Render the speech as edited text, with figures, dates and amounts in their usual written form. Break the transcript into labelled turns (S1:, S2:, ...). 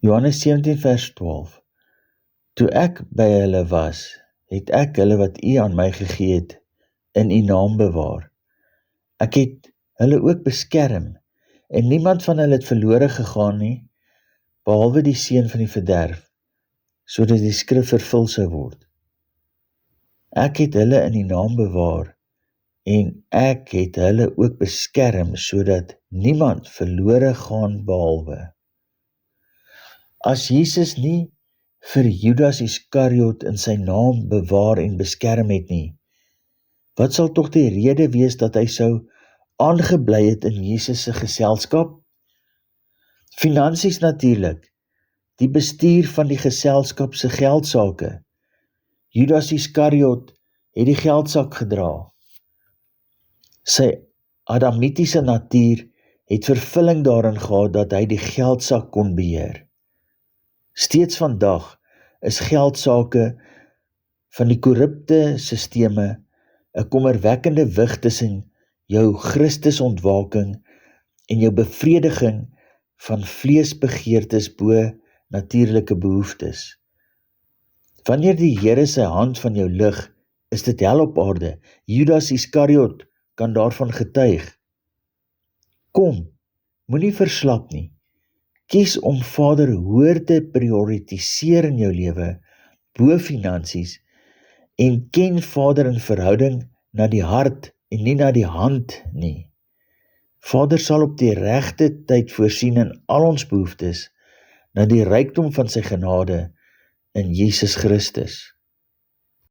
S1: Johannes 17 vers 12. Toe ek by hulle was, het ek hulle wat U aan my gegee het, in U naam bewaar. Ek het hulle ook beskerm, en niemand van hulle het verlore gegaan nie, behalwe die seun van die verderf, sodat die skrif vervul sou word. Ek het hulle in die naam bewaar, en ek het hulle ook beskerm, sodat niemand verlore gaan behalwe. As Jesus nie vir Judas Iskariot in sy naam bewaar en beskerm het nie, wat sal tog die rede wees dat hy sou aangebly het in Jesus se geselskap? Finansies natuurlik, die bestuur van die geselskap se geldsake. Judas Iskariot het die geldsak gedra. Sy adamitiese natuur het vervulling daarin gehad dat hy die geldsak kon beheer. Steeds vandag is geldsake van die korrupte sisteme 'n kommerwekkende wig tussen jou Christusontwaking en jou bevrediging van vleesbegeertes bo natuurlike behoeftes. Wanneer die Here sy hand van jou lig, is dit hel op aarde. Judas Iskariot kan daarvan getuig. Kom, moenie verslap nie. Kies om Vader hoër te prioritiseer in jou lewe, bo finansies, en ken Vader in verhouding na die hart en nie na die hand nie. Vader sal op die regte tyd voorsien in al ons behoeftes, na die rykdom van sy genade in Jesus Christus.